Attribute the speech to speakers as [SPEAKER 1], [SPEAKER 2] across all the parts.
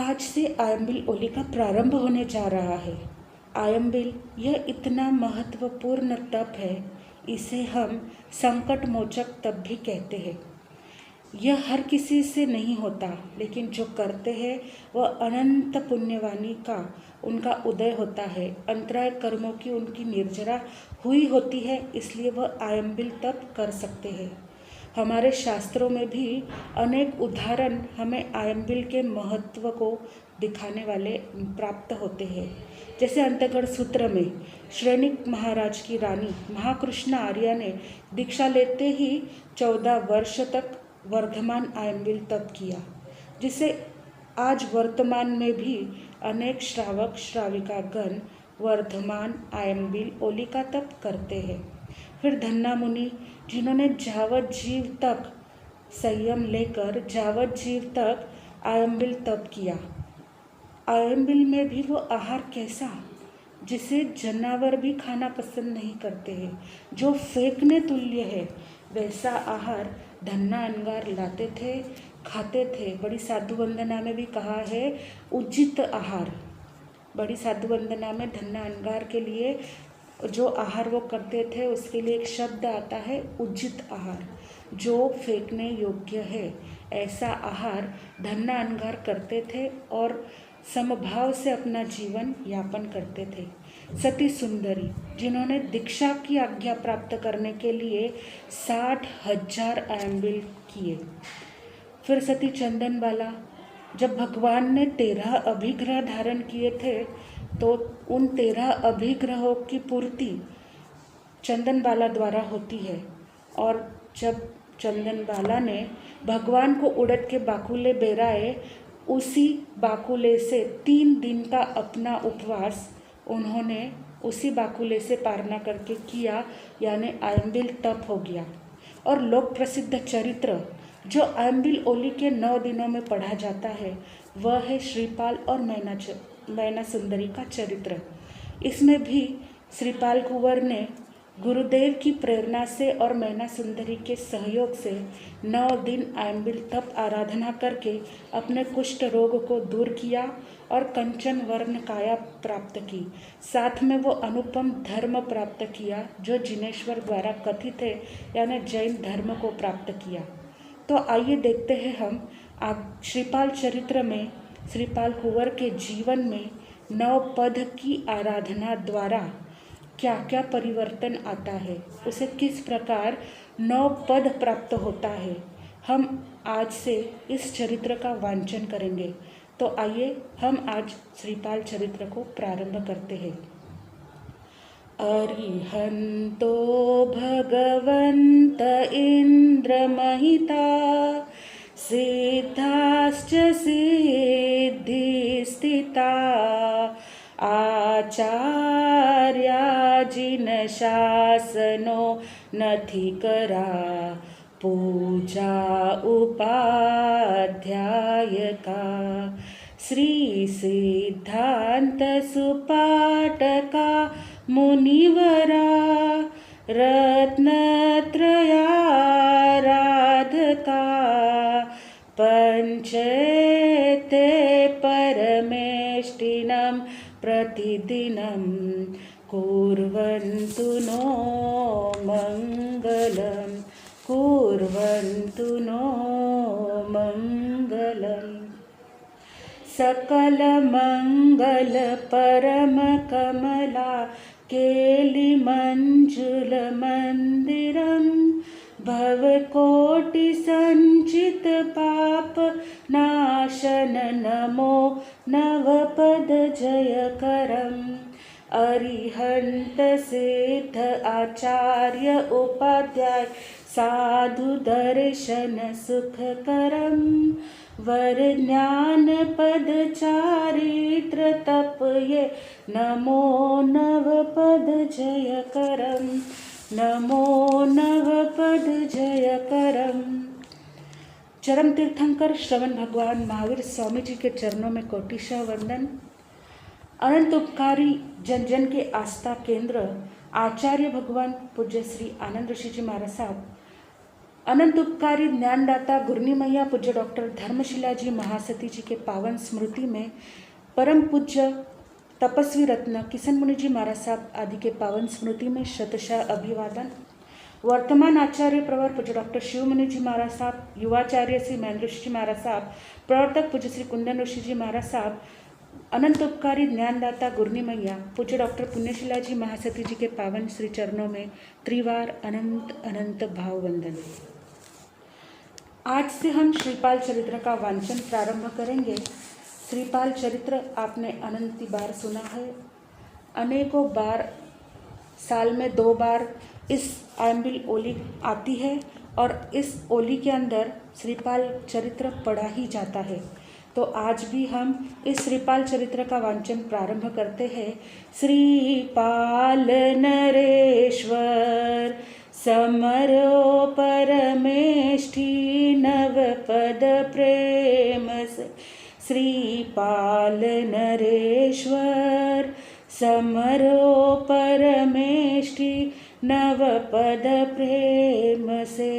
[SPEAKER 1] आज से आयम्बिल ओली का प्रारंभ होने जा रहा है। आयम्बिल यह इतना महत्वपूर्ण तप है, इसे हम संकट मोचक तप भी कहते हैं। यह हर किसी से नहीं होता, लेकिन जो करते हैं वह अनंत पुण्यवानी का उनका उदय होता है। अंतराय कर्मों की उनकी निर्जरा हुई होती है, इसलिए वह आयम्बिल तप कर सकते हैं। हमारे शास्त्रों में भी अनेक उदाहरण हमें आयम्बिल के महत्व को दिखाने वाले प्राप्त होते हैं। जैसे अंतगढ़ सूत्र में श्रेणिक महाराज की रानी महाकृष्ण आर्या ने दीक्षा लेते ही 14 वर्ष तक वर्धमान आयम्बिल तप किया, जिसे आज वर्तमान में भी अनेक श्रावक श्राविकागण वर्धमान आयम्बिल ओली का तप करते हैं। फिर धन्ना मुनि, जिन्होंने जावत जीव तक संयम लेकर जावत जीव तक आयम्बिल तप किया। आयम्बिल में भी वो आहार कैसा, जिसे जानवर भी खाना पसंद नहीं करते हैं, जो फेंकने तुल्य है, वैसा आहार धन्ना अनगार लाते थे, खाते थे। बड़ी साधु वंदना में भी कहा है उचित आहार। बड़ी साधु वंदना में धन्ना अनगार के लिए जो आहार वो करते थे उसके लिए एक शब्द आता है उचित आहार, जो फेंकने योग्य है। ऐसा आहार धन्ना अनगार करते थे और समभाव से अपना जीवन यापन करते थे। सती सुंदरी, जिन्होंने दीक्षा की आज्ञा प्राप्त करने के लिए 60,000 आयम्बिल किए। फिर सती चंदनबाला, जब भगवान ने 13 अभिग्रह धारण किए थे तो उन 13 अभिग्रहों की पूर्ति चंदनबाला द्वारा होती है। और जब चंदनबाला ने भगवान को उड़द के बाकुले बेराए, उसी बाकुले से 3 दिन का अपना उपवास उन्होंने उसी बाकुले से पारना करके किया, यानी आयम्बिल तप हो गया। और लोक प्रसिद्ध चरित्र जो आयम्बिल ओली के 9 दिनों में पढ़ा जाता है वह है श्रीपाल और मैना सुंदरी का चरित्र। इसमें भी श्रीपाल कुंवर ने गुरुदेव की प्रेरणा से और मैना सुंदरी के सहयोग से 9 दिन आयम्बिल तप आराधना करके अपने कुष्ठ रोग को दूर किया और कंचन वर्ण काया प्राप्त की। साथ में वो अनुपम धर्म प्राप्त किया जो जिनेश्वर द्वारा कथित है, यानी जैन धर्म को प्राप्त किया। तो आइए देखते हैं हम श्रीपाल चरित्र में श्रीपाल कुंवर के जीवन में 9 पद की आराधना द्वारा क्या क्या परिवर्तन आता है, उसे किस प्रकार 9 पद प्राप्त होता है। हम आज से इस चरित्र का वांचन करेंगे। तो आइए हम आज श्रीपाल चरित्र को प्रारंभ करते हैं। अरिहंतो भगवंत इंद्र महिता सिद्धाश्च सिद्धि स्थिता आचार्या जिन शासनो नथि करा पूजा उपाध्यायका श्री सिद्धांत सुपाटका मुनिवरा रत्नत्रयाराधका पंचेते परमेष्टिनं प्रतिदिनं कुर्वन्तु नो मङ्गलं कुर्वन्तु नो मङ्गलम्। सकलमङ्गल परमकमला केलिमञ्जुलमन्दिरं भवकोटिसञ्चित पाप नाशन नमो नवपदजयकरम्। अरिहंत सिद्ध आचार्य उपाध्याय साधु दर्शन सुखकरम् वर ज्ञान पद चारित्र तप ये नमो नवपद जयकरम् नमो नवपद जयकरम्। चरम तीर्थंकर श्रवण भगवान महावीर स्वामी जी के चरणों में कोटिशः वंदन। अनंत उपकारी जन जन के आस्था केंद्र आचार्य भगवान पूज्य श्री आनंद ऋषि जी महाराज साहब अनंत उपकारी ज्ञानदाता गुरनी मैया पूज्य डॉक्टर धर्मशिला जी महासती जी के पावन स्मृति में परम पूज्य तपस्वी रत्न किशन मुनि जी महाराज साहब आदि के पावन स्मृति में शतशः अभिवादन। वर्तमान आचार्य प्रवर पूज्य डॉक्टर शिव मुनि जी महाराज साहब, युवाचार्य श्री महेंद्र ऋषि जी महाराज साहब, प्रवर्तक पूज्य श्री कुंदन ऋषि जी महाराज साहब, अनंत उपकारी ज्ञानदाता गुरनी मैया पूज्य डॉक्टर पुण्यशिला जी महासती जी के पावन श्री चरणों में त्रिवार अनंत अनंत भाव वंदन। आज से हम श्रीपाल चरित्र का वांचन प्रारंभ करेंगे। श्रीपाल चरित्र आपने अनंत बार सुना है, अनेकों बार, साल में 2 बार इस आयम्बिल ओली आती है और इस ओली के अंदर श्रीपाल चरित्र पढ़ा ही जाता है। तो आज भी हम इस श्रीपाल चरित्र का वांचन प्रारंभ करते हैं। श्रीपाल नरेश्वर समरो परमेष्ठि नवपद प्रेम से। श्रीपाल नरेश्वर समरो परमेष्ठि नवपद प्रेम से।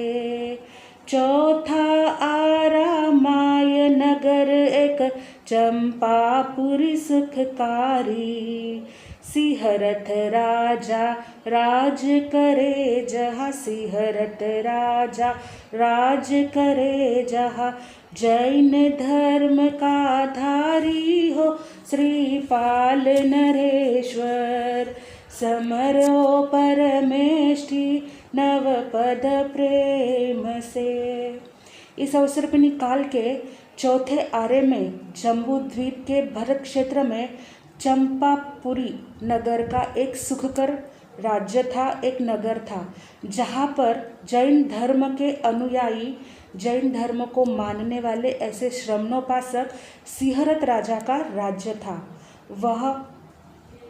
[SPEAKER 1] चौथा आरामाय नगर एक चंपापुरी सुखकारी। सिहरत राजा राज करे जहाँ, सिहरत राजा राज करे जहाँ। जैन धर्म का धारी हो श्रीपाल नरेश्वर समरो परमेष्ठि नवपद प्रेम से। इस अवसर पर निकाल के चौथे आरे में जम्बू द्वीप के भरत क्षेत्र में चंपापुरी नगर का एक सुखकर राज्य था, एक नगर था, जहाँ पर जैन धर्म के अनुयायी, जैन धर्म को मानने वाले ऐसे श्रमणोपासक सिहरत राजा का राज्य था।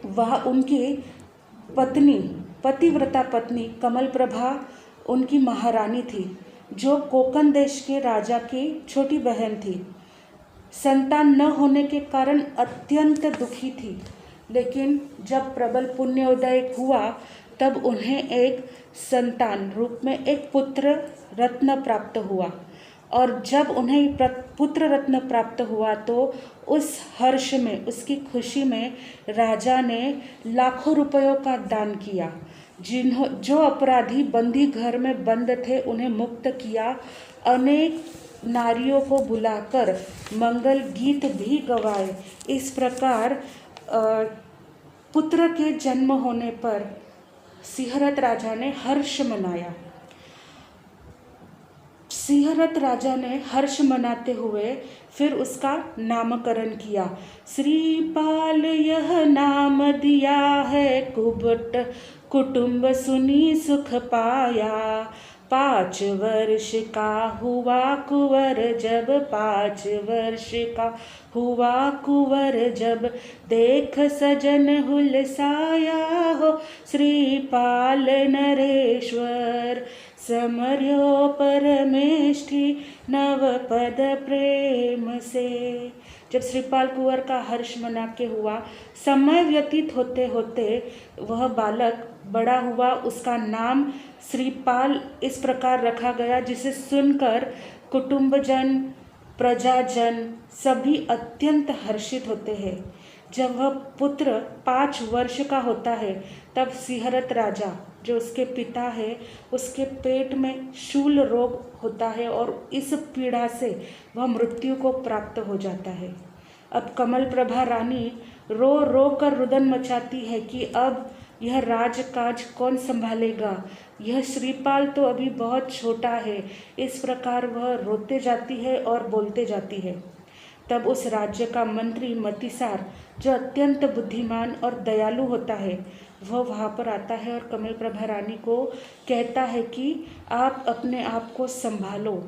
[SPEAKER 1] वह उनकी पत्नी, पतिव्रता पत्नी कमल प्रभा उनकी महारानी थी, जो कोकण देश के राजा की छोटी बहन थी। संतान न होने के कारण अत्यंत दुखी थी, लेकिन जब प्रबल पुण्योदय हुआ तब उन्हें एक संतान रूप में एक पुत्र रत्न प्राप्त हुआ। और जब उन्हें पुत्र रत्न प्राप्त हुआ तो उस हर्ष में, उसकी खुशी में राजा ने लाखों रुपयों का दान किया। जो अपराधी बंदी घर में बंद थे उन्हें मुक्त किया। अनेक नारियों को बुलाकर मंगल गीत भी गवाए। इस प्रकार पुत्र के जन्म होने पर सिहरत राजा ने हर्ष मनाया। सिहरत राजा ने हर्ष मनाते हुए फिर उसका नामकरण किया। श्रीपाल यह नाम दिया है, कुटुंब सुनी सुख पाया। 5 वर्ष का हुआ कुंवर जब, 5 वर्ष का हुआ कुंवर जब। देख सजन हुलसाया हो श्रीपाल नरेश्वर समर्यो परमेष्ठि नवपद प्रेम से। जब श्रीपाल कुंवर का हर्ष मना के हुआ, समय व्यतीत होते होते वह बालक बड़ा हुआ। उसका नाम श्रीपाल इस प्रकार रखा गया जिसे सुनकर कुटुंबजन, प्रजाजन सभी अत्यंत हर्षित होते हैं। जब वह पुत्र 5 वर्ष का होता है तब सिहरत राजा, जो उसके पिता है, उसके पेट में शूल रोग होता है और इस पीड़ा से वह मृत्यु को प्राप्त हो जाता है। अब कमल प्रभा रानी रो रो कर रुदन मचाती है कि अब यह राजकाज कौन संभालेगा, यह श्रीपाल तो अभी बहुत छोटा है। इस प्रकार वह रोते जाती है और बोलते जाती है। तब उस राज्य का मंत्री मतिसार, जो अत्यंत बुद्धिमान और दयालु होता है, वह वहाँ पर आता है और कमल प्रभा रानी को कहता है कि आप अपने आप को संभालो,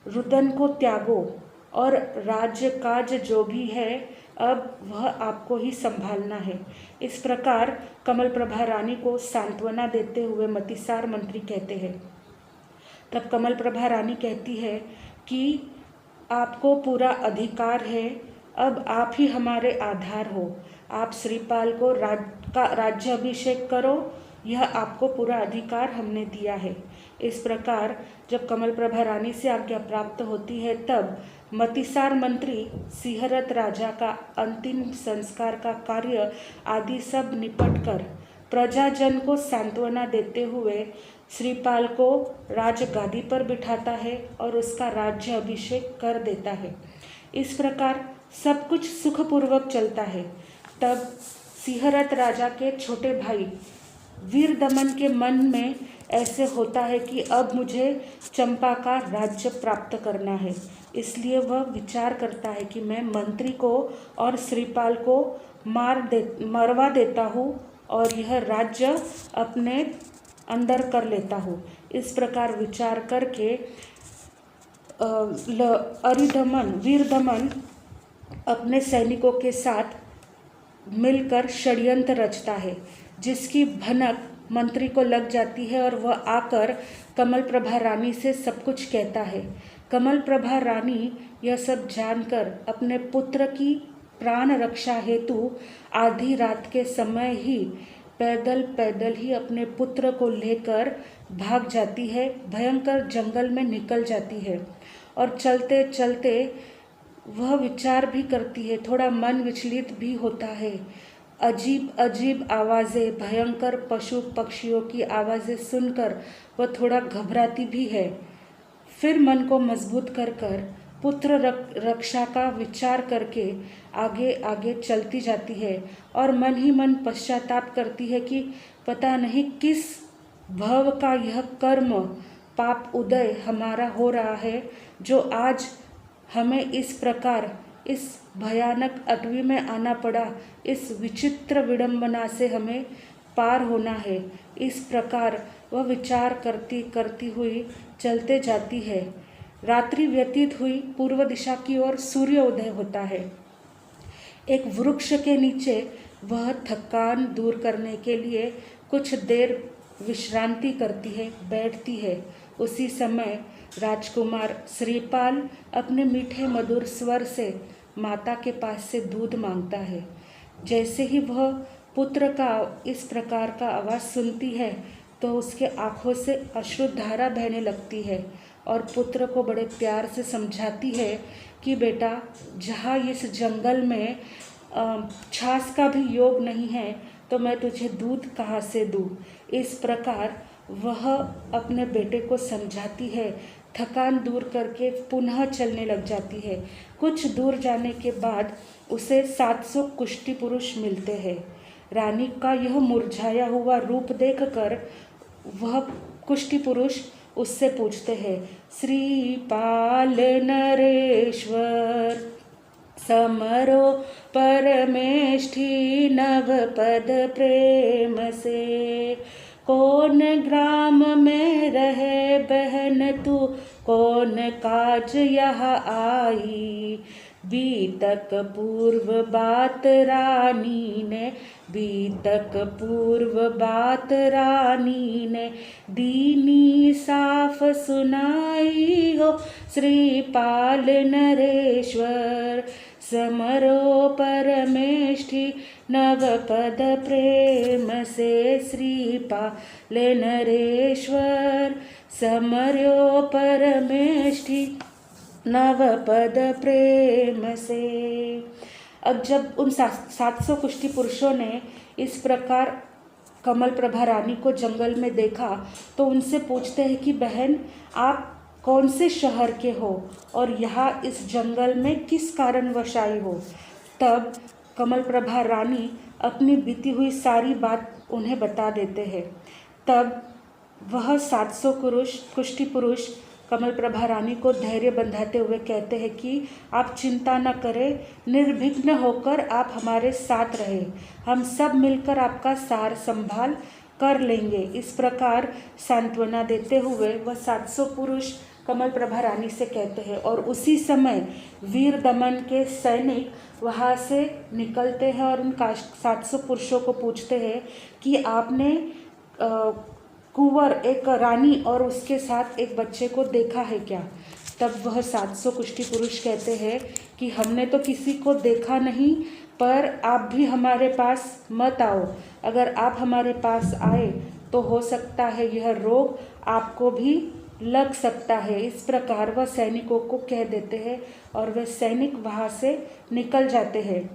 [SPEAKER 1] रुदन को त्यागो और राज्य काज जो भी है अब वह आपको ही संभालना है। इस प्रकार कमल प्रभा रानी को सांत्वना देते हुए मतिसार मंत्री कहते हैं। तब कमल प्रभा रानी कहती है कि आपको पूरा अधिकार है, अब आप ही हमारे आधार हो। आप श्रीपाल को राज्याभिषेक करो, यह आपको पूरा अधिकार हमने दिया है। इस प्रकार जब कमलप्रभा रानी से आज्ञा प्राप्त होती है तब मतिसार मंत्री सिंहरथ राजा का अंतिम संस्कार का कार्य आदि सब निपटकर प्रजाजन को सांत्वना देते हुए श्रीपाल को राजगादी पर बिठाता है और उसका राज्य अभिषेक कर देता है। इस प्रकार सब कुछ सुखपूर्वक चलता है। तब सिंहरथ राजा के छोटे भाई वीरदमन के मन में ऐसे होता है कि अब मुझे चंपा का राज्य प्राप्त करना है। इसलिए वह विचार करता है कि मैं मंत्री को और श्रीपाल को मरवा देता हूँ और यह राज्य अपने अंदर कर लेता हूँ। इस प्रकार विचार करके वीरदमन अपने सैनिकों के साथ मिलकर षड्यंत्र रचता है, जिसकी भनक मंत्री को लग जाती है और वह आकर कमलप्रभा रानी से सब कुछ कहता है। कमलप्रभा रानी यह सब जानकर अपने पुत्र की प्राण रक्षा हेतु आधी रात के समय ही पैदल ही अपने पुत्र को लेकर भाग जाती है, भयंकर जंगल में निकल जाती है। और चलते चलते वह विचार भी करती है, थोड़ा मन विचलित भी होता है। अजीब अजीब आवाज़ें, भयंकर पशु पक्षियों की आवाज़ें सुनकर वह थोड़ा घबराती भी है। फिर मन को मजबूत कर पुत्र रक्षा का विचार करके आगे आगे चलती जाती है और मन ही मन पश्चाताप करती है कि पता नहीं किस भव का यह कर्म पाप उदय हमारा हो रहा है, जो आज हमें इस प्रकार इस भयानक अटवी में आना पड़ा। इस विचित्र विडंबना से हमें पार होना है। इस प्रकार वह विचार करती हुई चलते जाती है। रात्रि व्यतीत हुई, पूर्व दिशा की ओर सूर्योदय होता है। एक वृक्ष के नीचे वह थकान दूर करने के लिए कुछ देर विश्रांति करती है, बैठती है। उसी समय राजकुमार श्रीपाल अपने मीठे मधुर स्वर से माता के पास से दूध मांगता है। जैसे ही वह पुत्र का इस प्रकार का आवाज़ सुनती है तो उसके आँखों से अश्रुधारा बहने लगती है और पुत्र को बड़े प्यार से समझाती है कि बेटा, जहाँ इस जंगल में छाछ का भी योग नहीं है तो मैं तुझे दूध कहाँ से दूँ। इस प्रकार वह अपने बेटे को समझाती है। थकान दूर करके पुनः चलने लग जाती है। कुछ दूर जाने के बाद उसे 700 कुष्ठी पुरुष मिलते हैं। रानी का यह मुरझाया हुआ रूप देखकर वह कुष्ठी पुरुष उससे पूछते हैं, श्रीपाल नरेश्वर समरो परमेष्ठी नव पद प्रेम से, कौन ग्राम में रहे बहन तू, कौन काज यहाँ आई। बीतक पूर्व बात रानी ने, बीतक पूर्व बात रानी ने, दीनी साफ सुनाई हो। श्रीपाल नरेश्वर समरो परमेष्ठी नव पद प्रेम से, श्रीपाल नरेश्वर समरो परमेष्ठी नव पद प्रेम से। अब जब उन 700 कुष्ठी पुरुषों ने इस प्रकार कमलप्रभा रानी को जंगल में देखा तो उनसे पूछते हैं कि बहन, आप कौन से शहर के हो और यहाँ इस जंगल में किस कारणवश आई हो। तब कमलप्रभा रानी अपनी बीती हुई सारी बात उन्हें बता देते हैं। तब वह 700 कुष्ठी पुरुष कमलप्रभा रानी को धैर्य बंधाते हुए कहते हैं कि आप चिंता न करें, निर्विघ्न होकर आप हमारे साथ रहे, हम सब मिलकर आपका सार संभाल कर लेंगे। इस प्रकार सांत्वना देते हुए वह 700 पुरुष कमलप्रभा रानी से कहते हैं और उसी समय वीरदमन के सैनिक वहाँ से निकलते हैं और उन 700 पुरुषों को पूछते हैं कि आपने कुंवर, एक रानी और उसके साथ एक बच्चे को देखा है क्या। तब वह 700 कुष्ठी पुरुष कहते हैं कि हमने तो किसी को देखा नहीं, पर आप भी हमारे पास मत आओ। अगर आप हमारे पास आए तो हो सकता है यह रोग आपको भी लग सकता है। इस प्रकार वह सैनिकों को कह देते हैं और वे सैनिक वहाँ से निकल जाते हैं।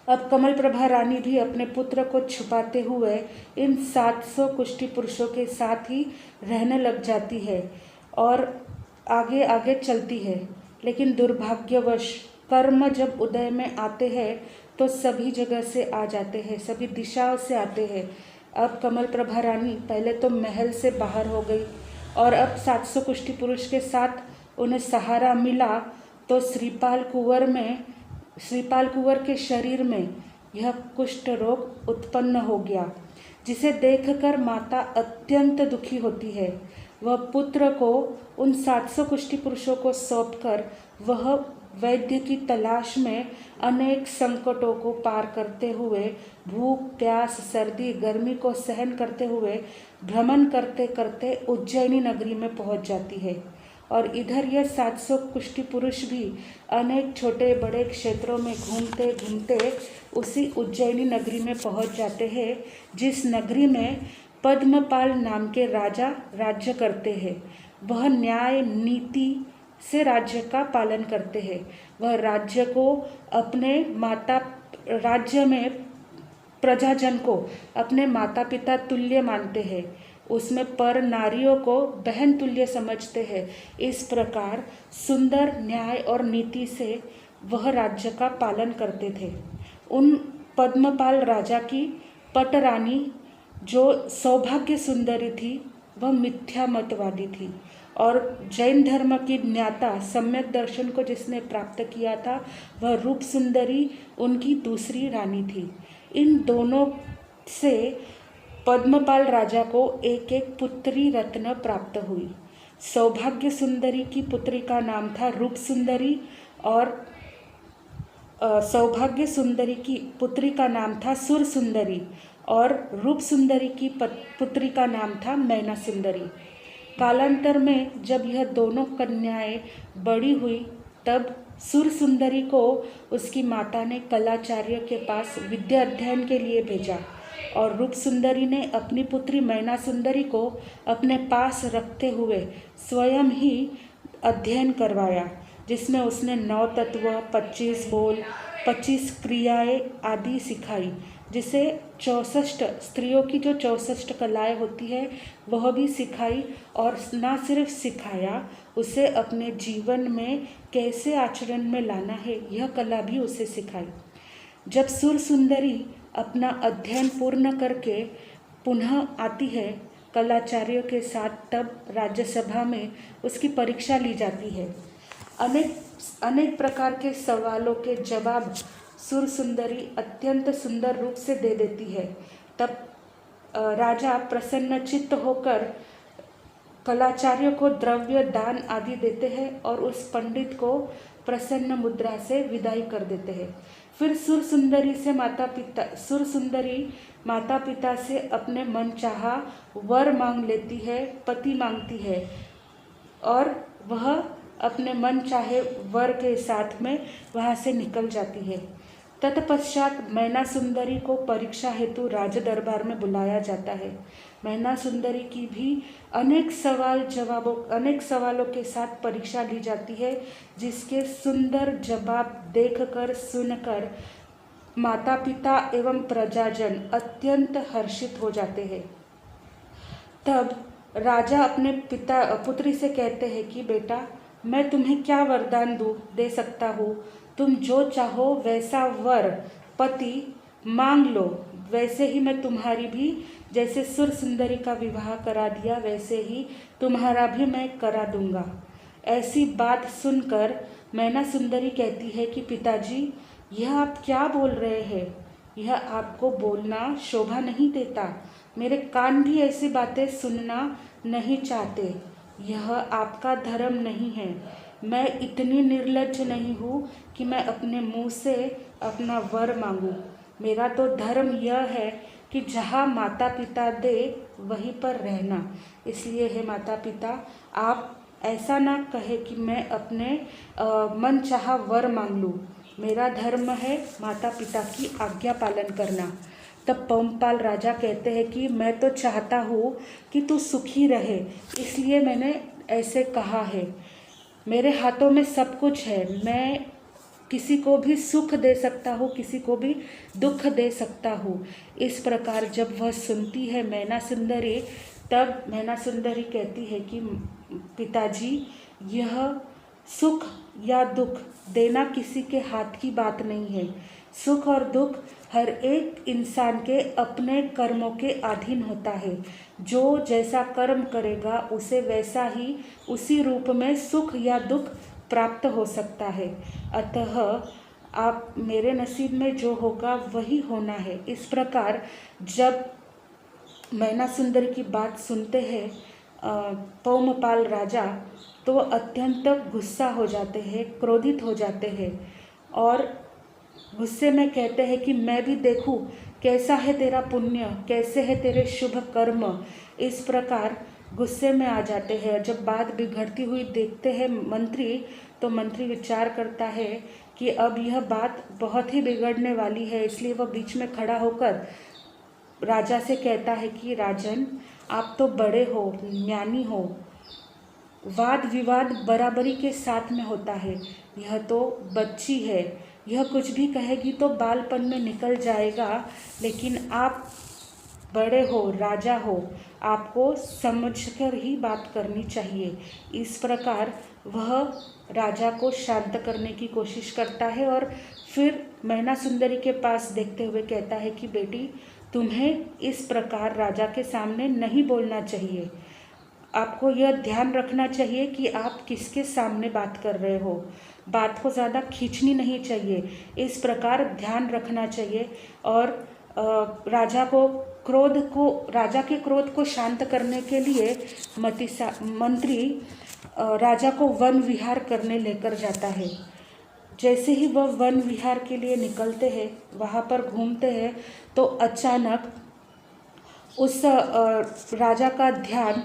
[SPEAKER 1] अब कमल प्रभा रानी भी अपने पुत्र को छुपाते हुए इन 700 कुष्ठी पुरुषों के साथ ही रहने लग जाती है और आगे आगे चलती है। लेकिन दुर्भाग्यवश कर्म जब उदय में आते हैं तो सभी जगह से आ जाते हैं, सभी दिशाओं से आते हैं। अब कमल प्रभा रानी पहले तो महल से बाहर हो गई और अब 700 कुष्ठी पुरुष के साथ उन्हें सहारा मिला तो श्रीपाल कुंवर के शरीर में यह कुष्ठ रोग उत्पन्न हो गया, जिसे देखकर माता अत्यंत दुखी होती है। वह पुत्र को उन 700 कुष्ठी पुरुषों को सौंपकर वह वैद्य की तलाश में अनेक संकटों को पार करते हुए, भूख प्यास सर्दी गर्मी को सहन करते हुए भ्रमण करते करते उज्जैनी नगरी में पहुंच जाती है। और इधर यह 700 कुष्ठी पुरुष भी अनेक छोटे बड़े क्षेत्रों में घूमते घूमते उसी उज्जैनी नगरी में पहुंच जाते हैं, जिस नगरी में पद्मपाल नाम के राजा राज्य करते हैं। वह न्याय नीति से राज्य का पालन करते हैं। वह राज्य में प्रजाजन को अपने माता पिता तुल्य मानते हैं, उसमें पर नारियों को बहन तुल्य समझते हैं। इस प्रकार सुंदर न्याय और नीति से वह राज्य का पालन करते थे। उन पद्मपाल राजा की पटरानी जो सौभाग्य सुंदरी थी, वह मिथ्या मतवादी थी और जैन धर्म की ज्ञाता सम्यक दर्शन को जिसने प्राप्त किया था, वह रूप सुंदरी उनकी दूसरी रानी थी। इन दोनों से पद्मपाल राजा को एक एक पुत्री रत्न प्राप्त हुई। सौभाग्य सुंदरी की पुत्री का नाम था रूप सुंदरी और सौभाग्य सुंदरी की पुत्री का नाम था सुर सुंदरी और रूप सुंदरी की पुत्री का नाम था मैना सुंदरी। कालांतर में जब यह दोनों कन्याएं बड़ी हुई तब सुर सुंदरी को उसकी माता ने कलाचार्य के पास विद्या अध्ययन के लिए भेजा और रूप सुंदरी ने अपनी पुत्री मैना सुंदरी को अपने पास रखते हुए स्वयं ही अध्ययन करवाया, जिसमें उसने 9 तत्व 25 बोल 25 क्रियाएं आदि सिखाई, जिसे 64 स्त्रियों की जो 64 कलाएं होती है वह भी सिखाई। और ना सिर्फ सिखाया, उसे अपने जीवन में कैसे आचरण में लाना है यह कला भी उसे सिखाई। जब सुर सुंदरी अपना अध्ययन पूर्ण करके पुनः आती है कलाचार्यों के साथ, तब राज्यसभा में उसकी परीक्षा ली जाती है। अनेक प्रकार के सवालों के जवाब सुर सुंदरी अत्यंत सुंदर रूप से दे देती है। तब राजा प्रसन्नचित्त होकर कलाचार्यों को द्रव्य दान आदि देते हैं और उस पंडित को प्रसन्न मुद्रा से विदाई कर देते हैं। फिर सुर सुंदरी माता पिता से अपने मनचाहा वर मांग लेती है, पति मांगती है और वह अपने मन चाहे वर के साथ में वहाँ से निकल जाती है। तत्पश्चात मैना सुंदरी को परीक्षा हेतु राज दरबार में बुलाया जाता है। मैना सुंदरी की भी अनेक सवालों के साथ परीक्षा ली जाती है, जिसके सुंदर जवाब देखकर सुनकर माता पिता एवं प्रजाजन अत्यंत हर्षित हो जाते हैं। तब राजा अपने पुत्री से कहते हैं कि बेटा, मैं तुम्हें क्या वरदान दे सकता हूँ। तुम जो चाहो वैसा वर पति मांग लो, वैसे ही मैं तुम्हारी भी, जैसे सुर सुंदरी का विवाह करा दिया वैसे ही तुम्हारा भी मैं करा दूंगा। ऐसी बात सुनकर मैना सुंदरी कहती है कि पिताजी, यह आप क्या बोल रहे हैं? यह आपको बोलना शोभा नहीं देता। मेरे कान भी ऐसी बातें सुनना नहीं चाहते। यह आपका धर्म नहीं है। मैं इतनी निर्लज्ज नहीं हूँ कि मैं अपने मुंह से अपना वर मांगूँ। मेरा तो धर्म यह है कि जहाँ माता पिता दे वहीं पर रहना। इसलिए हे माता पिता, आप ऐसा ना कहे कि मैं अपने मन चाहा वर मांग लूँ। मेरा धर्म है माता पिता की आज्ञा पालन करना। तब पवनपाल राजा कहते हैं कि मैं तो चाहता हूँ कि तू सुखी रहे, इसलिए मैंने ऐसे कहा है। मेरे हाथों में सब कुछ है, मैं किसी को भी सुख दे सकता हूँ, किसी को भी दुख दे सकता हूँ। इस प्रकार जब वह सुनती है मैना सुंदरी, तब मैना सुंदरी कहती है कि पिताजी, यह सुख या दुख देना किसी के हाथ की बात नहीं है। सुख और दुख हर एक इंसान के अपने कर्मों के अधीन होता है। जो जैसा कर्म करेगा उसे वैसा ही उसी रूप में सुख या दुख प्राप्त हो सकता है। अतः आप मेरे नसीब में जो होगा वही होना है। इस प्रकार जब मैना सुंदरी की बात सुनते हैं पवनपाल राजा, तो अत्यंत गुस्सा हो जाते हैं, क्रोधित हो जाते हैं और गुस्से में कहते हैं कि मैं भी देखूं कैसा है तेरा पुण्य, कैसे है तेरे शुभ कर्म। इस प्रकार गुस्से में आ जाते हैं। जब बात बिगड़ती हुई देखते हैं मंत्री, तो मंत्री विचार करता है कि अब यह बात बहुत ही बिगड़ने वाली है, इसलिए वह बीच में खड़ा होकर राजा से कहता है कि राजन, आप तो बड़े हो, ज्ञानी हो, वाद विवाद बराबरी के साथ में होता है। यह तो बच्ची है, यह कुछ भी कहेगी तो बालपन में निकल जाएगा, लेकिन आप बड़े हो, राजा हो, आपको समझकर ही बात करनी चाहिए। इस प्रकार वह राजा को शांत करने की कोशिश करता है और फिर मैना सुंदरी के पास देखते हुए कहता है कि बेटी, तुम्हें इस प्रकार राजा के सामने नहीं बोलना चाहिए। आपको यह ध्यान रखना चाहिए कि आप किसके सामने बात कर रहे हो। बात को ज़्यादा खींचनी नहीं चाहिए, इस प्रकार ध्यान रखना चाहिए। और राजा के क्रोध को शांत करने के लिए मंत्री राजा को वन विहार करने लेकर जाता है। जैसे ही वह वन विहार के लिए निकलते हैं, वहाँ पर घूमते हैं, तो अचानक उस राजा का ध्यान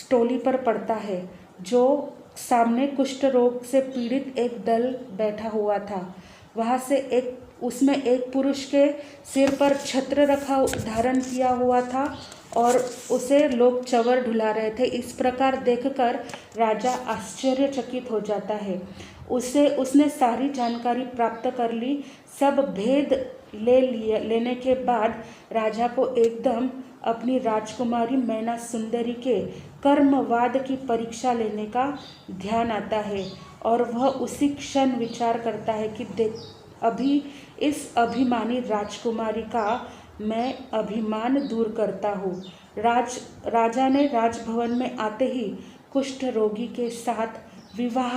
[SPEAKER 1] टोली पर पड़ता है, जो सामने कुष्ठ रोग से पीड़ित एक दल बैठा हुआ था। वहाँ से उसमें एक पुरुष के सिर पर छत्र धारण किया हुआ था और उसे लोग चंवर ढुला रहे थे। इस प्रकार देखकर राजा आश्चर्यचकित हो जाता है। उसने सारी जानकारी प्राप्त कर ली। सब भेद लेने के बाद राजा को एकदम अपनी राजकुमारी मैना सुंदरी के कर्मवाद की परीक्षा लेने का ध्यान आता है और वह उसी क्षण विचार करता है कि अभी इस अभिमानी राजकुमारी का मैं अभिमान दूर करता हूँ। राजा ने राजभवन में आते ही कुष्ठ रोगी के साथ विवाह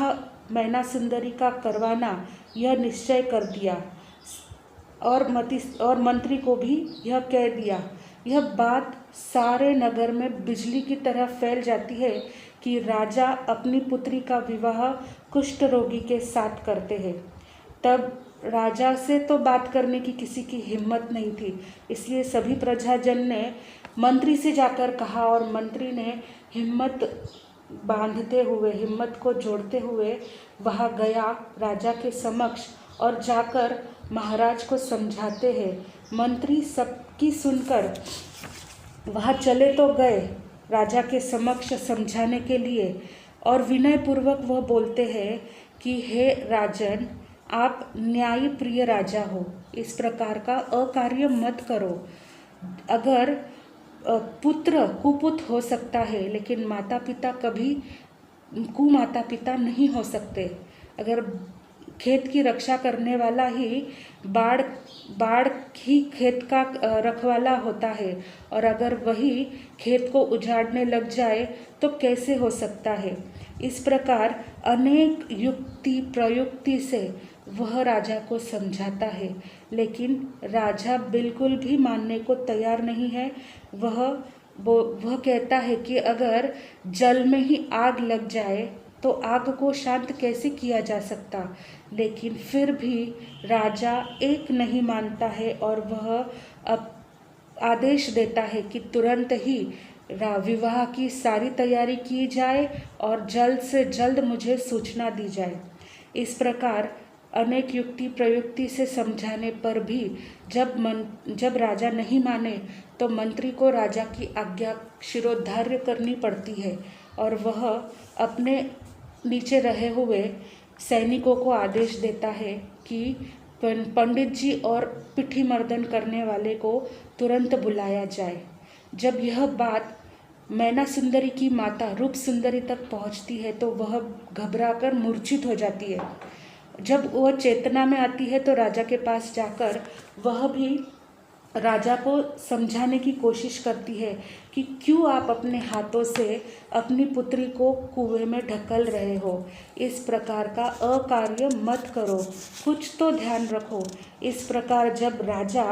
[SPEAKER 1] मैना सुंदरी का करवाना यह निश्चय कर दिया और मंत्री को भी यह कह दिया। यह बात सारे नगर में बिजली की तरह फैल जाती है कि राजा अपनी पुत्री का विवाह कुष्ठ रोगी के साथ करते हैं। तब राजा से तो बात करने की किसी की हिम्मत नहीं थी, इसलिए सभी प्रजाजन ने मंत्री से जाकर कहा और मंत्री ने हिम्मत को जोड़ते हुए वहाँ गया राजा के समक्ष और जाकर महाराज को समझाते हैं। मंत्री सबकी सुनकर वहाँ चले तो गए राजा के समक्ष समझाने के लिए और विनयपूर्वक वह बोलते हैं कि हे राजन, आप न्याय प्रिय राजा हो, इस प्रकार का अकार्य मत करो। अगर पुत्र कुपुत्र हो सकता है, लेकिन माता पिता कभी कुमाता पिता नहीं हो सकते। अगर खेत की रक्षा करने वाला ही बाढ़ ही खेत का रखवाला होता है और अगर वही खेत को उजाड़ने लग जाए तो कैसे हो सकता है। इस प्रकार अनेक युक्ति प्रयुक्ति से वह राजा को समझाता है, लेकिन राजा बिल्कुल भी मानने को तैयार नहीं है। वह कहता है कि अगर जल में ही आग लग जाए तो आग को शांत कैसे किया जा सकता। लेकिन फिर भी राजा एक नहीं मानता है और वह अब आदेश देता है कि तुरंत ही विवाह की सारी तैयारी की जाए और जल्द से जल्द मुझे सूचना दी जाए। इस प्रकार अनेक युक्ति प्रयुक्ति से समझाने पर भी जब राजा नहीं माने तो मंत्री को राजा की आज्ञा शिरोधार्य करनी पड़ती है और वह अपने नीचे रहे हुए सैनिकों को आदेश देता है कि पंडित जी और पिठी मर्दन करने वाले को तुरंत बुलाया जाए। जब यह बात मैना सुंदरी की माता रूप सुंदरी तक पहुंचती है तो वह घबराकर मूर्छित हो जाती है। जब वह चेतना में आती है तो राजा के पास जाकर वह भी राजा को समझाने की कोशिश करती है कि क्यों आप अपने हाथों से अपनी पुत्री को कुएं में ढकेल रहे हो। इस प्रकार का अकार्य मत करो, कुछ तो ध्यान रखो। इस प्रकार जब राजा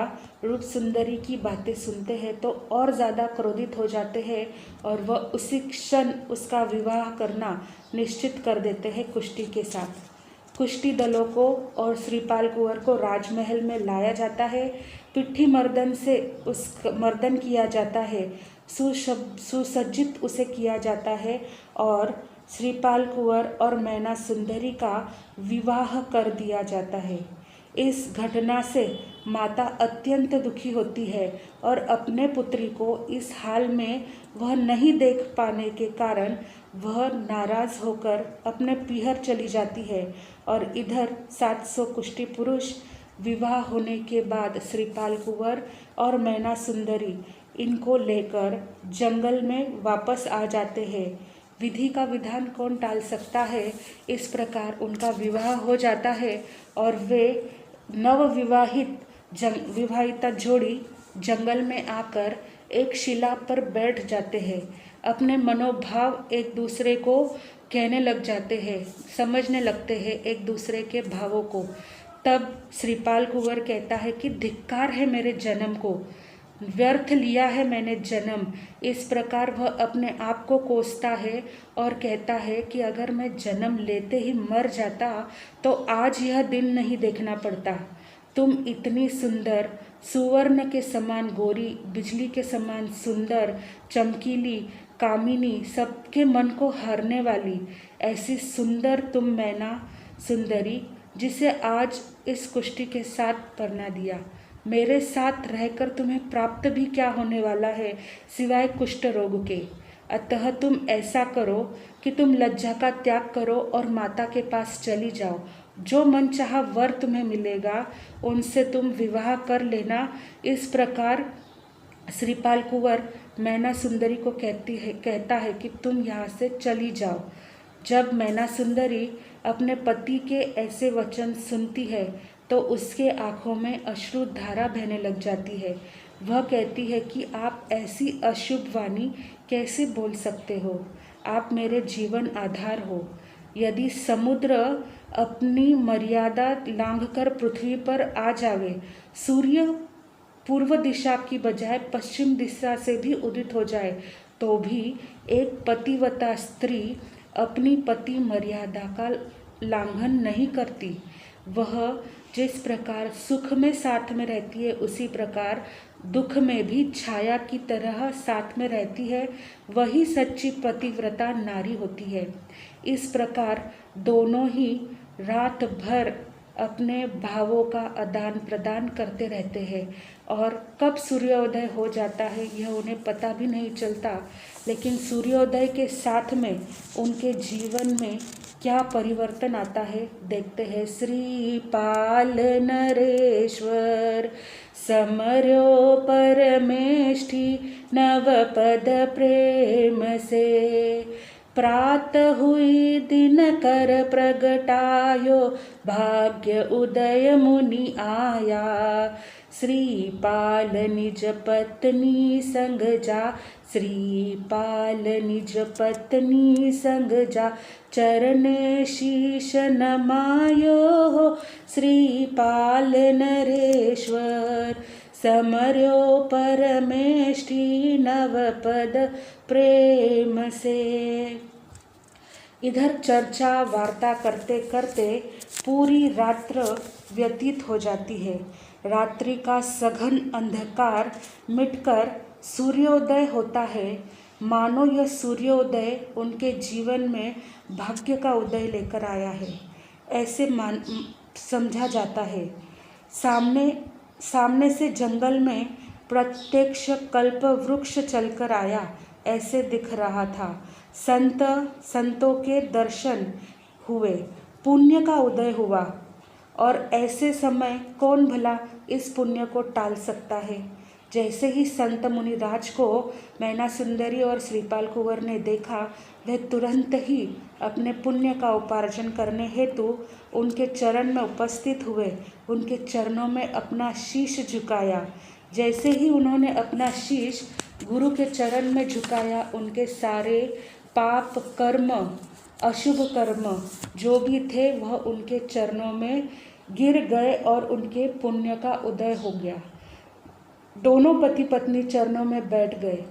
[SPEAKER 1] रूप सुंदरी की बातें सुनते हैं तो और ज़्यादा क्रोधित हो जाते हैं और वह उसी क्षण उसका विवाह करना निश्चित कर देते हैं कुष्टी के साथ। कुश्ती दलों को और श्रीपाल कुंवर को राजमहल में लाया जाता है। पिट्ठी मर्दन से उस मर्दन किया जाता है, सुसज्जित उसे किया जाता है और श्रीपाल कुंवर और मैना सुंदरी का विवाह कर दिया जाता है। इस घटना से माता अत्यंत दुखी होती है और अपने पुत्री को इस हाल में वह नहीं देख पाने के कारण वह नाराज होकर अपने पीहर चली जाती है और इधर 700 कुश्ती पुरुष विवाह होने के बाद श्रीपाल कुंवर और मैना सुंदरी इनको लेकर जंगल में वापस आ जाते हैं। विधि का विधान कौन टाल सकता है। इस प्रकार उनका विवाह हो जाता है और वे विवाहिता जोड़ी जंगल में आकर एक शिला पर बैठ जाते हैं। अपने मनोभाव एक दूसरे को कहने लग जाते हैं, समझने लगते हैं एक दूसरे के भावों को। तब श्रीपाल कुंवर कहता है कि धिक्कार है मेरे जन्म को, व्यर्थ लिया है मैंने जन्म। इस प्रकार वह अपने आप को कोसता है और कहता है कि अगर मैं जन्म लेते ही मर जाता तो आज यह दिन नहीं देखना पड़ता। तुम इतनी सुंदर, सुवर्ण के समान गोरी, बिजली के समान सुंदर, चमकीली, कामिनी, सबके मन को हरने वाली, ऐसी सुंदर तुम मैना सुंदरी जिसे आज इस कुश्ती के साथ परना दिया, मेरे साथ रहकर तुम्हें प्राप्त भी क्या होने वाला है सिवाय कुष्ठ रोग के। अतः तुम ऐसा करो कि तुम लज्जा का त्याग करो और माता के पास चली जाओ। जो मन चाहा वर तुम्हें मिलेगा, उनसे तुम विवाह कर लेना। इस प्रकार श्रीपाल कुंवर मैना सुंदरी को कहता है कि तुम यहाँ से चली जाओ। जब मैना सुंदरी अपने पति के ऐसे वचन सुनती है तो उसके आँखों में अश्रु धारा बहने लग जाती है। वह कहती है कि आप ऐसी अशुभ वाणी कैसे बोल सकते हो। आप मेरे जीवन आधार हो। यदि समुद्र अपनी मर्यादा लांघकर पृथ्वी पर आ जावे, सूर्य पूर्व दिशा की बजाय पश्चिम दिशा से भी उदित हो जाए, तो भी एक पतिव्रता स्त्री अपनी पति मर्यादा का उल्लंघन नहीं करती। वह जिस प्रकार सुख में साथ में रहती है, उसी प्रकार दुख में भी छाया की तरह साथ में रहती है। वही सच्ची पतिव्रता नारी होती है। इस प्रकार दोनों ही रात भर अपने भावों का आदान प्रदान करते रहते हैं और कब सूर्योदय हो जाता है यह उन्हें पता भी नहीं चलता। लेकिन सूर्योदय के साथ में उनके जीवन में क्या परिवर्तन आता है देखते हैं। श्रीपाल नरेश्वर समर्यो परमेष्ठि नवपद प्रेम से, प्रात हुई दिन कर प्रगटायो भाग्य उदय मुनि आया। श्रीपाल निज पत्नी संग जा, श्रीपाल निज पत्नी संग जा, चरणे शीश नमायो श्रीपाल नरेश्वर समर्यो परमेष्ठि नवपद प्रेम से। इधर चर्चा वार्ता करते करते पूरी रात्र व्यतीत हो जाती है। रात्रि का सघन अंधकार मिटकर सूर्योदय होता है। मानो यह सूर्योदय उनके जीवन में भाग्य का उदय लेकर आया है। ऐसे समझा जाता है। सामने से जंगल में प्रत्यक्ष कल्प वृक्ष चलकर आया ऐसे दिख रहा था। संतों के दर्शन हुए, पुण्य का उदय हुआ, और ऐसे समय कौन भला इस पुण्य को टाल सकता है। जैसे ही संत मुनिराज को मैना सुंदरी और श्रीपाल कुंवर ने देखा, वे तुरंत ही अपने पुण्य का उपार्जन करने हेतु उनके चरण में उपस्थित हुए, उनके चरणों में अपना शीश झुकाया। जैसे ही उन्होंने अपना शीश गुरु के चरण में झुकाया, उनके सारे पाप कर्म, अशुभ कर्म जो भी थे वह उनके चरणों में गिर गए और उनके पुण्य का उदय हो गया। दोनों पति पत्नी चरणों में बैठ गए।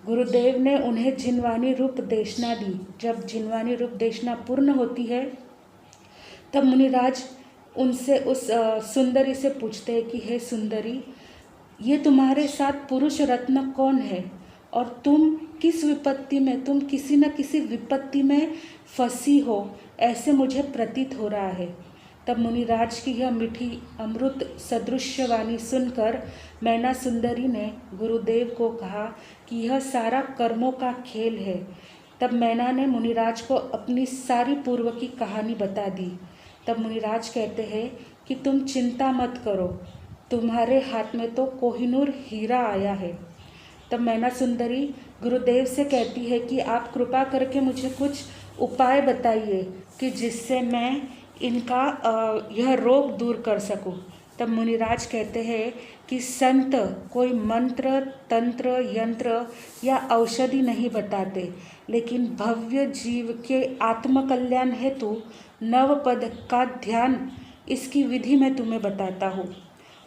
[SPEAKER 1] गुरुदेव ने उन्हें जिनवानी रूप देशना दी। जब जिनवानी रूप देशना पूर्ण होती है तब मुनिराज उनसे उस सुंदरी से पूछते हैं कि हे सुंदरी, ये तुम्हारे साथ पुरुष रत्न कौन है और तुम किस विपत्ति में, तुम किसी न किसी विपत्ति में फंसी हो, ऐसे मुझे प्रतीत हो रहा है। तब मुनिराज की यह मीठी अमृत सदृश्य वाणी सुनकर मैना सुंदरी ने गुरुदेव को कहा कि यह सारा कर्मों का खेल है। तब मैना ने मुनिराज को अपनी सारी पूर्व की कहानी बता दी। तब मुनिराज कहते हैं कि तुम चिंता मत करो, तुम्हारे हाथ में तो कोहिनूर हीरा आया है। तब मैना सुंदरी गुरुदेव से कहती है कि आप कृपा करके मुझे कुछ उपाय बताइए कि जिससे मैं इनका यह रोग दूर कर सकूं। तब मुनिराज कहते हैं कि संत कोई मंत्र, तंत्र, यंत्र या औषधि नहीं बताते, लेकिन भव्य जीव के आत्मकल्याण हेतु नवपद का ध्यान, इसकी विधि मैं तुम्हें बताता हूँ।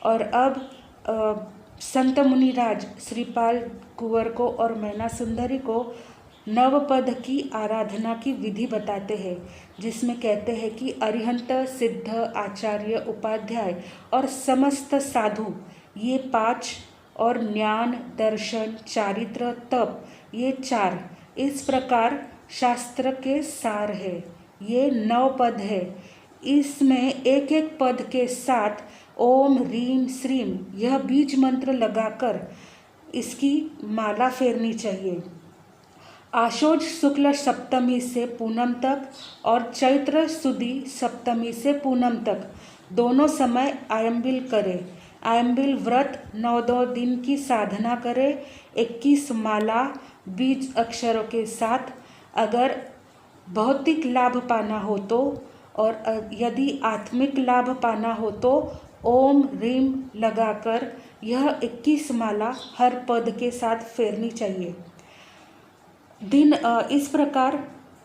[SPEAKER 1] और अब संत मुनिराज श्रीपाल कुंवर को और मैना सुंदरी को नवपद की आराधना की विधि बताते हैं, जिसमें कहते हैं कि अरिहंत, सिद्ध, आचार्य, उपाध्याय और समस्त साधु, ये 5, और ज्ञान, दर्शन, चारित्र, तप, ये 4 इस प्रकार शास्त्र के सार है। ये 9 पद है। इसमें एक एक पद के साथ ओम ह्रीम श्रीम यह बीज मंत्र लगाकर इसकी माला फेरनी चाहिए। आशोज शुक्ल सप्तमी से पूनम तक और चैत्र सुदी सप्तमी से पूनम तक दोनों समय आयम्बिल करें। आयम्बिल व्रत 9 दिन की साधना करें, 21 माला बीज अक्षरों के साथ। अगर भौतिक लाभ पाना हो तो, और यदि आत्मिक लाभ पाना हो तो ओम ह्रीम लगाकर यह 21 माला हर पद के साथ फेरनी चाहिए। इस प्रकार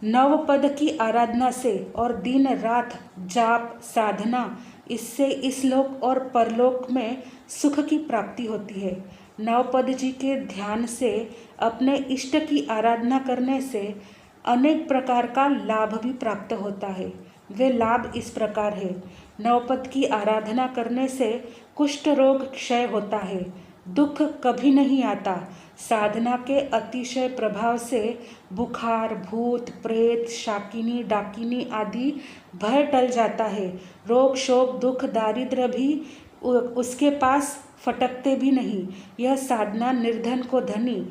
[SPEAKER 1] नवपद की आराधना से और दिन रात जाप साधना, इससे इस लोक और परलोक में सुख की प्राप्ति होती है। नवपद जी के ध्यान से, अपने इष्ट की आराधना करने से अनेक प्रकार का लाभ भी प्राप्त होता है। वे लाभ इस प्रकार है। नवपद की आराधना करने से कुष्ठ रोग क्षय होता है, दुख कभी नहीं आता। साधना के अतिशय प्रभाव से बुखार, भूत, प्रेत, शाकिनी, डाकिनी आदि भय टल जाता है। रोग, शोक, दुख, दारिद्र्य भी उसके पास फटकते भी नहीं। यह साधना निर्धन को धनी,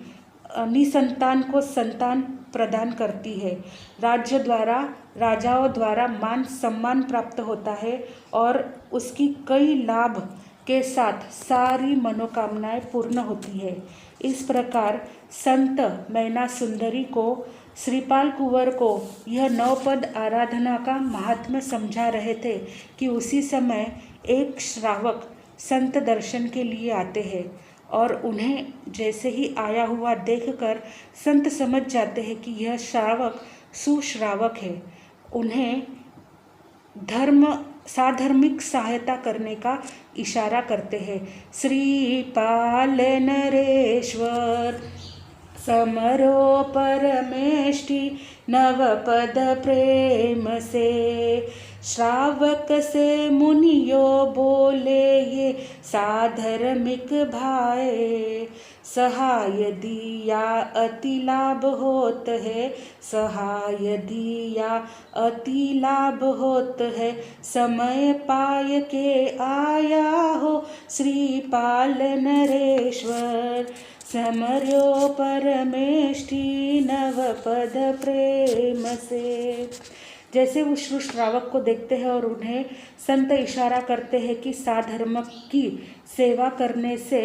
[SPEAKER 1] निसंतान को संतान प्रदान करती है। राजाओं द्वारा मान सम्मान प्राप्त होता है और उसकी कई लाभ के साथ सारी मनोकामनाएं पूर्ण होती है। इस प्रकार संत मैना सुंदरी को, श्रीपाल कुंवर को यह नवपद आराधना का महात्म्य समझा रहे थे कि उसी समय एक श्रावक संत दर्शन के लिए आते हैं और उन्हें जैसे ही आया हुआ देखकर संत समझ जाते हैं कि यह श्रावक सुश्रावक है। उन्हें साधर्मिक सहायता करने का इशारा करते हैं। श्रीपाल नरेश्वर समरो परमेष्टि नवपद प्रेम से, श्रावक से मुनियो बोले ये साधर्मिक भाए, सहाय दिया अति लाभ होत है, सहाय दिया अति लाभ होत है, समय पाय के आया हो श्रीपाल नरेश्वर। समर्यो परमेष्टि नवपद प्रेम से। जैसे वो श्रावक को देखते हैं और उन्हें संत इशारा करते हैं कि साधर्म की सेवा करने से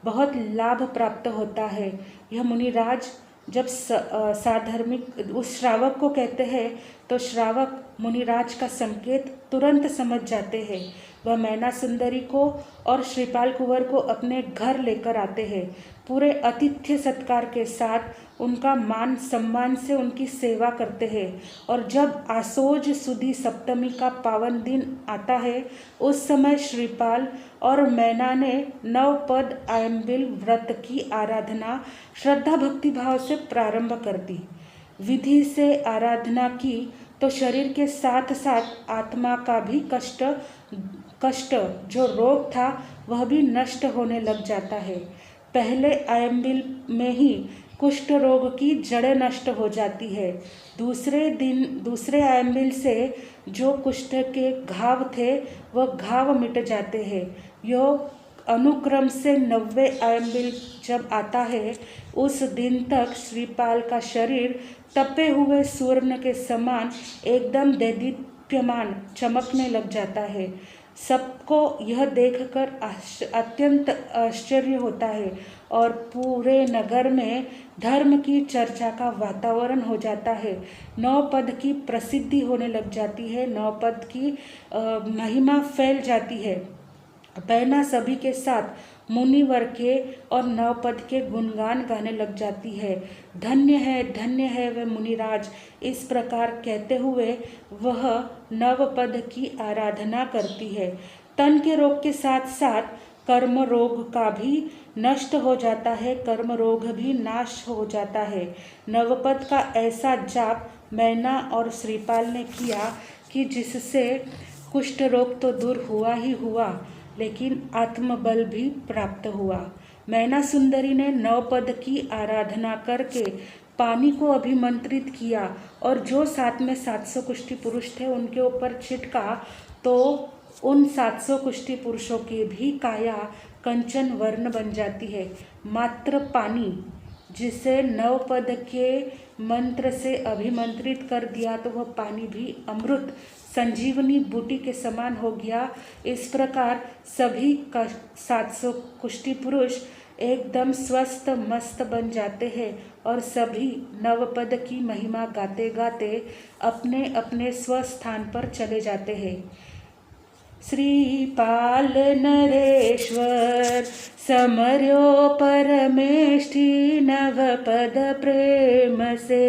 [SPEAKER 1] बहुत लाभ प्राप्त होता है। यह मुनिराज जब साधर्मिक उस श्रावक को कहते हैं तो श्रावक मुनिराज का संकेत तुरंत समझ जाते हैं। वह मैना सुंदरी को और श्रीपाल कुंवर को अपने घर लेकर आते हैं। पूरे आतिथ्य सत्कार के साथ उनका मान सम्मान से उनकी सेवा करते हैं। और जब आसोज सुदी सप्तमी का पावन दिन आता है, उस समय श्रीपाल और मैना ने नवपद आयम्बिल व्रत की आराधना श्रद्धा भक्ति भाव से प्रारंभ कर दी। विधि से आराधना की तो शरीर के साथ साथ आत्मा का भी कष्ट जो रोग था वह भी नष्ट होने लग जाता है। पहले आयम्बिल में ही कुष्ठ रोग की जड़ें नष्ट हो जाती है। दूसरे आयम्बिल से जो कुष्ठ के घाव थे वह घाव मिट जाते हैं। यह अनुक्रम से 90 आयम्बिल जब आता है, उस दिन तक श्रीपाल का शरीर तपे हुए स्वर्ण के समान एकदम दैदीप्यमान चमकने लग जाता है। सबको यह देखकर अत्यंत आश्चर्य होता है और पूरे नगर में धर्म की चर्चा का वातावरण हो जाता है। नवपद की प्रसिद्धि होने लग जाती है, नवपद की महिमा फैल जाती है। मैना सभी के साथ मुनिवर के और नवपद के गुणगान गाने लग जाती है। धन्य है वह मुनिराज। इस प्रकार कहते हुए वह नवपद की आराधना करती है। तन के रोग के साथ साथ कर्म रोग का भी नष्ट हो जाता है, कर्म रोग भी नाश हो जाता है। नवपद का ऐसा जाप मैना और श्रीपाल ने किया कि जिससे कुष्ठ रोग तो दूर हुआ ही हुआ, लेकिन आत्मबल भी प्राप्त हुआ। मैना सुंदरी ने नवपद की आराधना करके पानी को अभिमंत्रित किया और जो साथ में 700 कुष्ठी पुरुष थे उनके ऊपर छिटका तो उन 700 कुष्ठी पुरुषों की भी काया कंचन वर्ण बन जाती है। मात्र पानी जिसे नवपद के मंत्र से अभिमंत्रित कर दिया तो वह पानी भी अमृत संजीवनी बूटी के समान हो गया। इस प्रकार सभी 700 कुष्ठी पुरुष एकदम स्वस्थ मस्त बन जाते हैं और सभी नवपद की महिमा गाते गाते अपने अपने स्वस्थान पर चले जाते हैं। श्रीपाल नरेश्वर समर्यो परमेष्टि नवपद प्रेम से।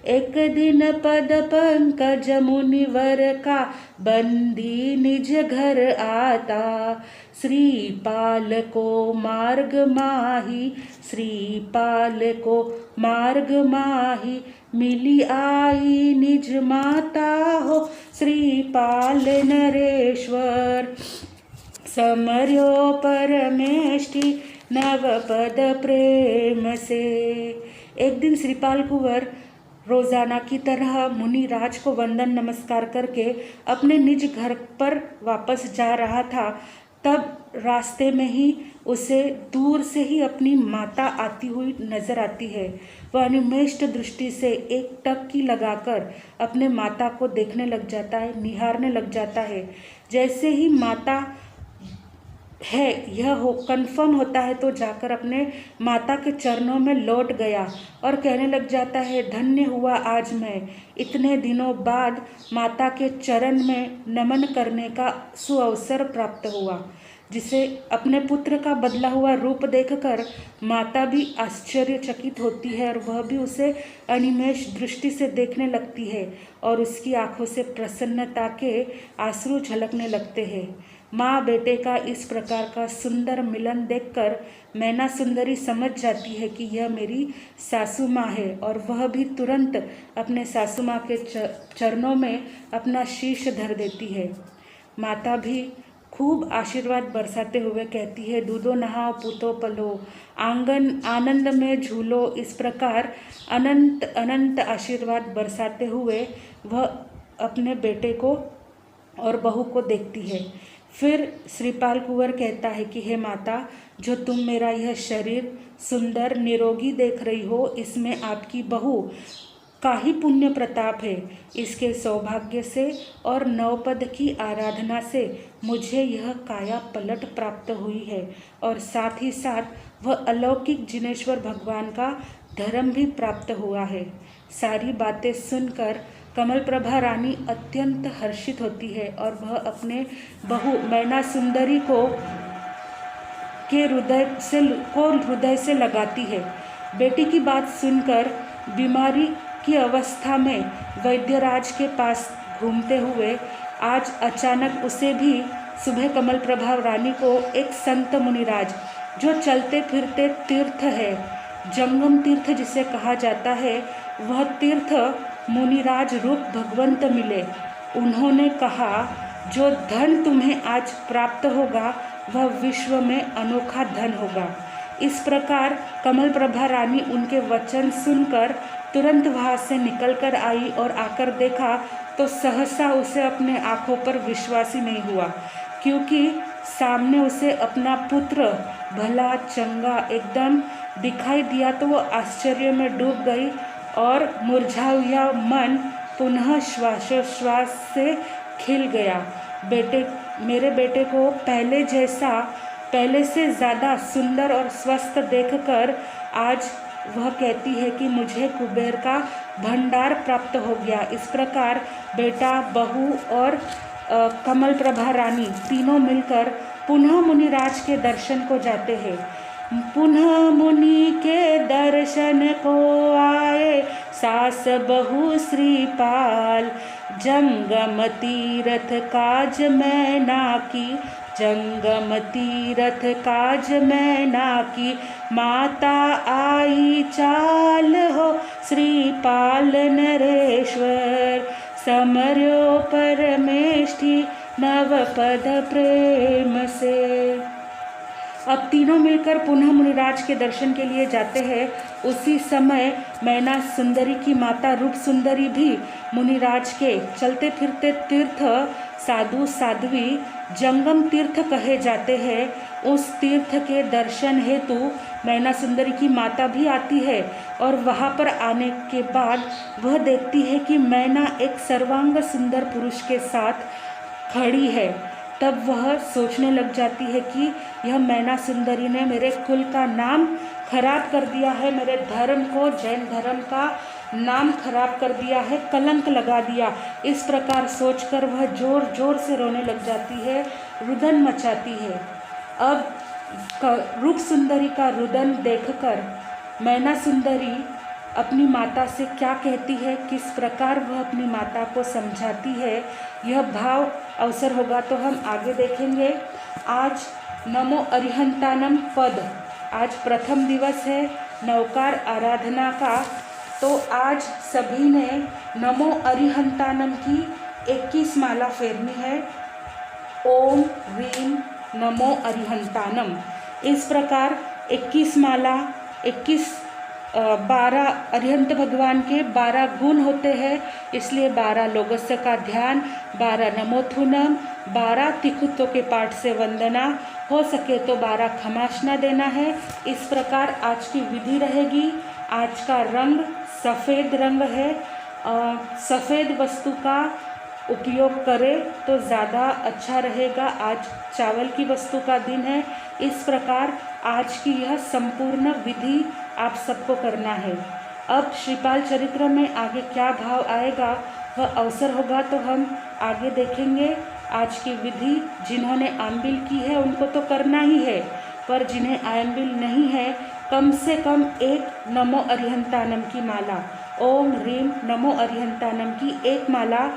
[SPEAKER 1] एक दिन पद पंकज मुनिवर का बंदी निज घर आता। श्रीपाल को मार्ग माही, श्रीपाल को मार्ग माही, मिली आई निज माता हो श्रीपाल नरेश्वर। समर्यो परमेष्टि नवपद प्रेम से। एक दिन श्रीपाल कुंवर रोजाना की तरह मुनिराज को वंदन नमस्कार करके अपने निज घर पर वापस जा रहा था। तब रास्ते में ही उसे दूर से ही अपनी माता आती हुई नजर आती है। वह अनिमेष्ट दृष्टि से एक टककी लगाकर अपने माता को देखने लग जाता है, निहारने लग जाता है। जैसे ही माता है यह कंफर्म होता है तो जाकर अपने माता के चरणों में लौट गया और कहने लग जाता है, धन्य हुआ आज मैं, इतने दिनों बाद माता के चरण में नमन करने का सुअवसर प्राप्त हुआ। जिसे अपने पुत्र का बदला हुआ रूप देखकर माता भी आश्चर्यचकित होती है और वह भी उसे अनिमेष दृष्टि से देखने लगती है और उसकी आंखों से प्रसन्नता के आंसू झलकने लगते हैं। माँ बेटे का इस प्रकार का सुंदर मिलन देखकर मैना सुंदरी समझ जाती है कि यह मेरी सासू माँ है और वह भी तुरंत अपने सासू माँ के चरणों में अपना शीश धर देती है। माता भी खूब आशीर्वाद बरसाते हुए कहती है, दूधो नहाओ पूतो पलो, आंगन आनंद में झूलो। इस प्रकार अनंत अनंत आशीर्वाद बरसाते हुए वह अपने बेटे को और बहू को देखती है। फिर श्रीपाल कुंवर कहता है कि हे माता, जो तुम मेरा यह शरीर सुंदर निरोगी देख रही हो, इसमें आपकी बहू का ही पुण्य प्रताप है। इसके सौभाग्य से और नवपद की आराधना से मुझे यह काया पलट प्राप्त हुई है और साथ ही साथ वह अलौकिक जिनेश्वर भगवान का धर्म भी प्राप्त हुआ है। सारी बातें सुनकर कमलप्रभा रानी अत्यंत हर्षित होती है और वह अपने बहू मैना सुंदरी को हृदय से लगाती है। बेटी की बात सुनकर बीमारी की अवस्था में वैद्यराज के पास घूमते हुए आज अचानक उसे भी सुबह कमलप्रभा रानी को एक संत मुनिराज, जो चलते फिरते तीर्थ है, जंगम तीर्थ जिसे कहा जाता है, वह तीर्थ मुनिराज रूप भगवंत मिले। उन्होंने कहा, जो धन तुम्हें आज प्राप्त होगा वह विश्व में अनोखा धन होगा। इस प्रकार कमलप्रभा रानी उनके वचन सुनकर तुरंत वहाँ से निकलकर आई और आकर देखा तो सहसा उसे अपने आँखों पर विश्वास ही नहीं हुआ, क्योंकि सामने उसे अपना पुत्र भला चंगा एकदम दिखाई दिया। तो वो आश्चर्य में डूब गई और मुरझा हुआ मन पुनः श्वासोश्वास से खिल गया। मेरे बेटे को पहले से ज़्यादा सुंदर और स्वस्थ देखकर आज वह कहती है कि मुझे कुबेर का भंडार प्राप्त हो गया। इस प्रकार बेटा, बहू और कमलप्रभा रानी तीनों मिलकर पुनः मुनिराज के दर्शन को जाते हैं। पुनः मुनि के दर्शन को आए सास बहू श्रीपाल, जंगम तीरथ काज मैना की, जंगम तीरथ काज मैना की, माता आई चाल हो श्रीपाल नरेश्वर, समर्यो परमेष्ठि नवपद प्रेम से। अब तीनों मिलकर पुनः मुनिराज के दर्शन के लिए जाते हैं। उसी समय मैना सुंदरी की माता रूप सुंदरी भी मुनिराज के चलते फिरते तीर्थ साधु साध्वी जंगम तीर्थ कहे जाते हैं, उस तीर्थ के दर्शन हेतु मैना सुंदरी की माता भी आती है। और वहाँ पर आने के बाद वह देखती है कि मैना एक सर्वांग सुंदर पुरुष के साथ खड़ी है। तब वह सोचने लग जाती है कि यह मैना सुंदरी ने मेरे कुल का नाम खराब कर दिया है, मेरे धर्म को, जैन धर्म का नाम खराब कर दिया है, कलंक लगा दिया। इस प्रकार सोचकर वह जोर जोर से रोने लग जाती है, रुदन मचाती है। अब रूप सुंदरी का रुदन देखकर मैना सुंदरी अपनी माता से क्या कहती है, किस प्रकार वह अपनी माता को समझाती है, यह भाव अवसर होगा तो हम आगे देखेंगे। आज नमो अरिहंतानम पद, आज प्रथम दिवस है नवकार आराधना का। तो आज सभी ने नमो अरिहंतानम की 21 माला फेरनी है। ओम ह्रीम नमो अरिहंतानम। इस प्रकार 21 माला 12 अरिहंत भगवान के 12 गुण होते हैं, इसलिए 12 लोगस्य का ध्यान, 12 नमोथुनम, 12 तिखुत्व के पाठ से वंदना, हो सके तो 12 खमासना देना है। इस प्रकार आज की विधि रहेगी। आज का रंग सफ़ेद रंग है। सफ़ेद वस्तु का उपयोग करें तो ज़्यादा अच्छा रहेगा। आज चावल की वस्तु का दिन है। इस प्रकार आज की यह संपूर्ण विधि आप सबको करना है। अब श्रीपाल चरित्र में आगे क्या भाव आएगा वह अवसर होगा तो हम आगे देखेंगे। आज की विधि जिन्होंने आम्बिल की है उनको तो करना ही है, पर जिन्हें आम्बिल नहीं है कम से कम एक नमो अरिहंतानम की माला, ओम ह्रीम नमो अरिहंतानम की एक माला,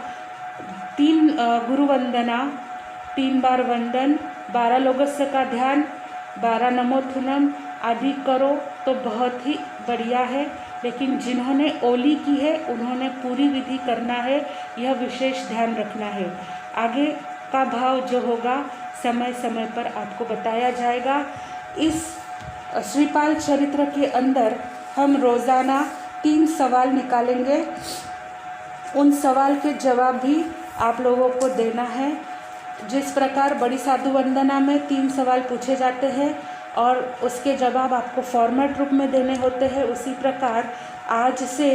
[SPEAKER 1] 3 गुरु वंदना, 3 बार वंदन, 12 लोगस्य का ध्यान, 12 नमोथुनम आदि करो तो बहुत ही बढ़िया है। लेकिन जिन्होंने ओली की है उन्होंने पूरी विधि करना है, यह विशेष ध्यान रखना है। आगे का भाव जो होगा समय समय पर आपको बताया जाएगा। इस श्रीपाल चरित्र के अंदर हम रोज़ाना 3 सवाल निकालेंगे। उन सवाल के जवाब भी आप लोगों को देना है। जिस प्रकार बड़ी साधु वंदना में 3 सवाल पूछे जाते हैं और उसके जवाब आपको फॉर्मेट रूप में देने होते हैं, उसी प्रकार आज से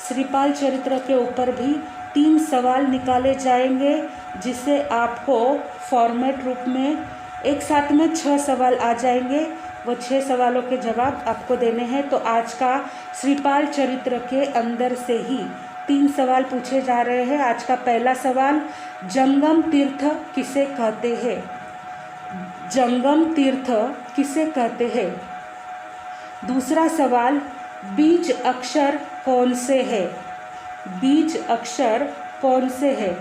[SPEAKER 1] श्रीपाल चरित्र के ऊपर भी 3 सवाल निकाले जाएंगे, जिसे आपको फॉर्मेट रूप में एक साथ में 6 सवाल आ जाएंगे। वो 6 सवालों के जवाब आपको देने हैं। तो आज का श्रीपाल चरित्र के अंदर से ही 3 सवाल पूछे जा रहे हैं। आज का पहला सवाल, जंगम तीर्थ किसे कहते हैं? जंगम तीर्थ किसे कहते हैं? दूसरा सवाल, बीज अक्षर कौन से है? बीज अक्षर कौन से है?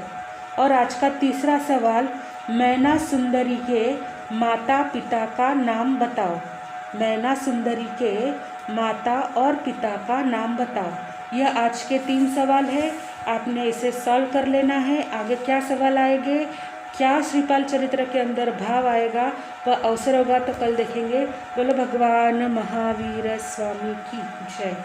[SPEAKER 1] और आज का तीसरा सवाल, मैना सुंदरी के माता पिता का नाम बताओ। मैना सुंदरी के माता और पिता का नाम बताओ। यह आज के 3 सवाल है। आपने इसे सॉल्व कर लेना है। आगे क्या सवाल आएंगे, क्या श्रीपाल चरित्र के अंदर भाव आएगा, वह अवसर होगा तो कल देखेंगे। बोलो भगवान महावीर स्वामी की जय।